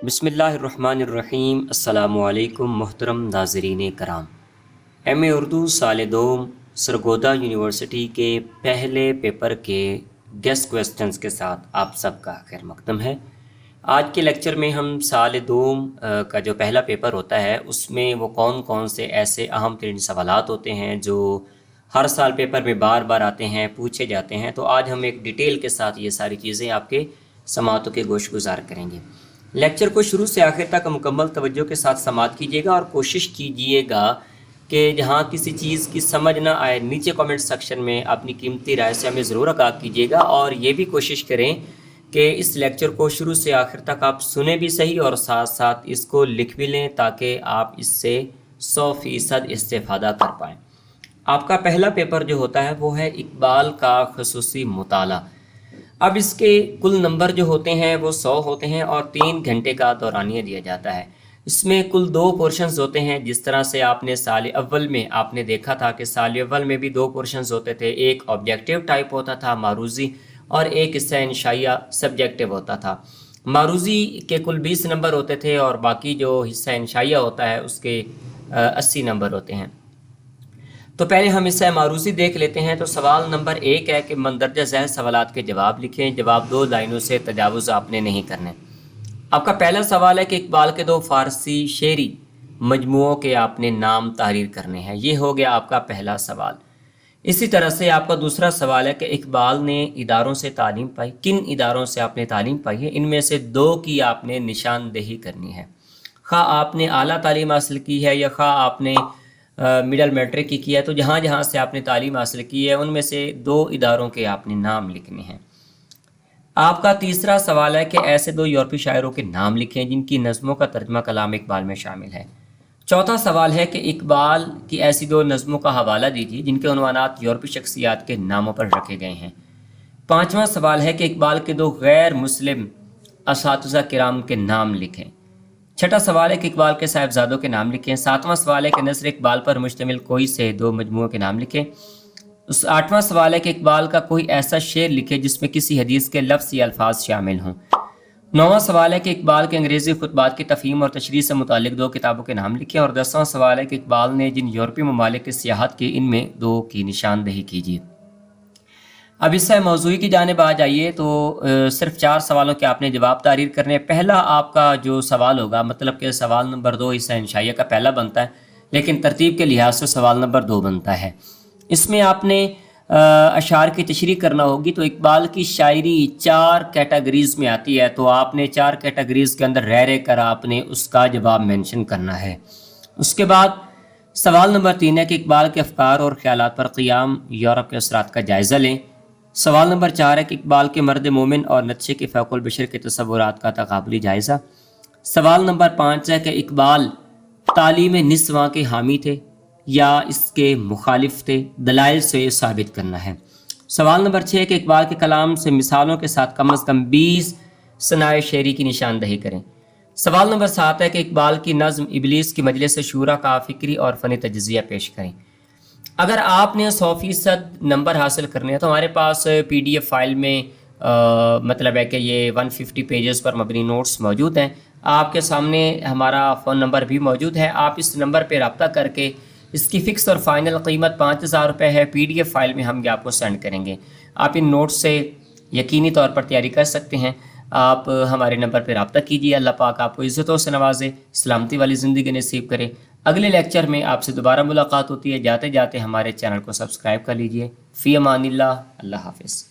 بسم اللہ الرحمن الرحیم۔ السلام علیکم محترم ناظرین کرام۔ ایم اے اردو سال دوم سرگودا یونیورسٹی کے پہلے پیپر کے گیسٹ کویسچنز کے ساتھ آپ سب کا خیر مقدم ہے۔ آج کے لیکچر میں ہم سال دوم کا جو پہلا پیپر ہوتا ہے اس میں وہ کون کون سے ایسے اہم ترین سوالات ہوتے ہیں جو ہر سال پیپر میں بار بار آتے ہیں، پوچھے جاتے ہیں، تو آج ہم ایک ڈیٹیل کے ساتھ یہ ساری چیزیں آپ کے سماعتوں کے گوش گزار کریں گے۔ لیکچر کو شروع سے آخر تک مکمل توجہ کے ساتھ سماعت کیجیے گا اور کوشش کیجیے گا کہ جہاں کسی چیز کی سمجھ نہ آئے نیچے کامنٹ سیکشن میں اپنی قیمتی رائے سے ہمیں ضرور آگاہ کیجیے گا، اور یہ بھی کوشش کریں کہ اس لیکچر کو شروع سے آخر تک آپ سنیں بھی صحیح اور ساتھ ساتھ اس کو لکھ بھی لیں تاکہ آپ اس سے 100% استفادہ کر پائیں۔ آپ کا پہلا پیپر جو ہوتا ہے وہ ہے اقبال کا خصوصی مطالعہ۔ اب اس کے کل نمبر جو ہوتے ہیں وہ 100 ہوتے ہیں اور 3 گھنٹے کا دورانیہ دیا جاتا ہے۔ اس میں کل 2 پورشنز ہوتے ہیں، جس طرح سے آپ نے سال اول میں آپ نے دیکھا تھا کہ سال اول میں بھی 2 پورشنز ہوتے تھے، ایک آبجیکٹیو ٹائپ ہوتا تھا معروضی اور ایک حصہ انشائیہ سبجیکٹیو ہوتا تھا۔ معروضی کے کل 20 نمبر ہوتے تھے اور باقی جو حصہ انشائیہ ہوتا ہے اس کے 80 نمبر ہوتے ہیں۔ تو پہلے ہم حصہ معروضی دیکھ لیتے ہیں۔ تو سوال نمبر 1 ہے کہ مندرجہ ذیل سوالات کے جواب لکھیں۔ جواب 2 لائنوں سے تجاوز آپ نے نہیں کرنے۔ آپ کا پہلا سوال ہے کہ اقبال کے 2 فارسی شعری مجموعوں کے آپ نے نام تحریر کرنے ہیں۔ یہ ہو گیا آپ کا پہلا سوال۔ اسی طرح سے آپ کا دوسرا سوال ہے کہ اقبال نے اداروں سے تعلیم پائی، کن اداروں سے آپ نے تعلیم پائی ہے؟ ان میں سے 2 کی آپ نے نشاندہی کرنی ہے۔ خواہ آپ نے اعلیٰ تعلیم حاصل کی ہے یا خواہ آپ نے مڈل میٹرک کی کیا ہے، تو جہاں جہاں سے آپ نے تعلیم حاصل کی ہے ان میں سے 2 اداروں کے آپ نے نام لکھنے ہیں۔ آپ کا تیسرا سوال ہے کہ ایسے 2 یورپی شاعروں کے نام لکھیں جن کی نظموں کا ترجمہ کلام اقبال میں شامل ہے۔ چوتھا سوال ہے کہ اقبال کی ایسی 2 نظموں کا حوالہ دیجیے جن کے عنوانات یورپی شخصیات کے ناموں پر رکھے گئے ہیں۔ پانچواں سوال ہے کہ اقبال کے 2 غیر مسلم اساتذہ کرام کے نام لکھیں۔ چھٹا سوال ہے کہ اقبال کے صاحبزادوں کے نام لکھیں۔ ساتواں سوال ہے کہ نثر اقبال پر مشتمل کوئی سے 2 مجموعوں کے نام لکھیں۔ 8واں سوال ہے کہ اقبال کا کوئی ایسا شعر لکھے جس میں کسی حدیث کے لفظ یا الفاظ شامل ہوں۔ 9واں سوال ہے کہ اقبال کے انگریزی خطبات کی تفہیم اور تشریح سے متعلق 2 کتابوں کے نام لکھیں۔ اور 10واں سوال ہے کہ اقبال نے جن یورپی ممالک کی سیاحت کی ان میں 2 کی نشاندہی کیجیے۔ اب اس سے موضوعی کی جانب آ جائیے تو صرف 4 سوالوں کے آپ نے جواب تحریر کرنے ہیں۔ پہلا آپ کا جو سوال ہوگا، مطلب کہ سوال نمبر 2 حصہ انشائیہ کا پہلا بنتا ہے، لیکن ترتیب کے لحاظ سے سوال نمبر 2 بنتا ہے۔ اس میں آپ نے اشعار کی تشریح کرنا ہوگی۔ تو اقبال کی شاعری 4 کیٹیگریز میں آتی ہے، تو آپ نے 4 کیٹیگریز کے اندر رہ کر آپ نے اس کا جواب مینشن کرنا ہے۔ اس کے بعد سوال نمبر 3 ہے کہ اقبال کے افکار اور خیالات پر قیام یورپ کے اثرات کا جائزہ لیں۔ سوال نمبر 4 ہے کہ اقبال کے مرد مومن اور نقشے کے فوق البشر کے تصورات کا تقابلی جائزہ۔ سوال نمبر 5 ہے کہ اقبال تعلیم نسواں کے حامی تھے یا اس کے مخالف تھے؟ دلائل سے ثابت کرنا ہے۔ سوال نمبر 6 ہے کہ اقبال کے کلام سے مثالوں کے ساتھ کم از کم 20 صنائع شعری کی نشاندہی کریں۔ سوال نمبر 7 ہے کہ اقبال کی نظم ابلیس کی مجلس شورا کا فکری اور فنی تجزیہ پیش کریں۔ اگر آپ نے 100% نمبر حاصل کرنے ہیں تو ہمارے پاس PDF فائل میں مطلب ہے کہ یہ 150 پیجز پر مبنی نوٹس موجود ہیں۔ آپ کے سامنے ہمارا فون نمبر بھی موجود ہے، آپ اس نمبر پہ رابطہ کر کے اس کی فکس اور فائنل قیمت 5000 روپے ہے، PDF فائل میں ہم یہ آپ کو سینڈ کریں گے۔ آپ ان نوٹس سے یقینی طور پر تیاری کر سکتے ہیں۔ آپ ہمارے نمبر پہ رابطہ کیجیے۔ اللہ پاک آپ کو عزتوں سے نوازے، سلامتی والی زندگی نصیب کرے۔ اگلے لیکچر میں آپ سے دوبارہ ملاقات ہوتی ہے۔ جاتے جاتے ہمارے چینل کو سبسکرائب کر لیجیے۔ فی امان اللہ، اللہ حافظ۔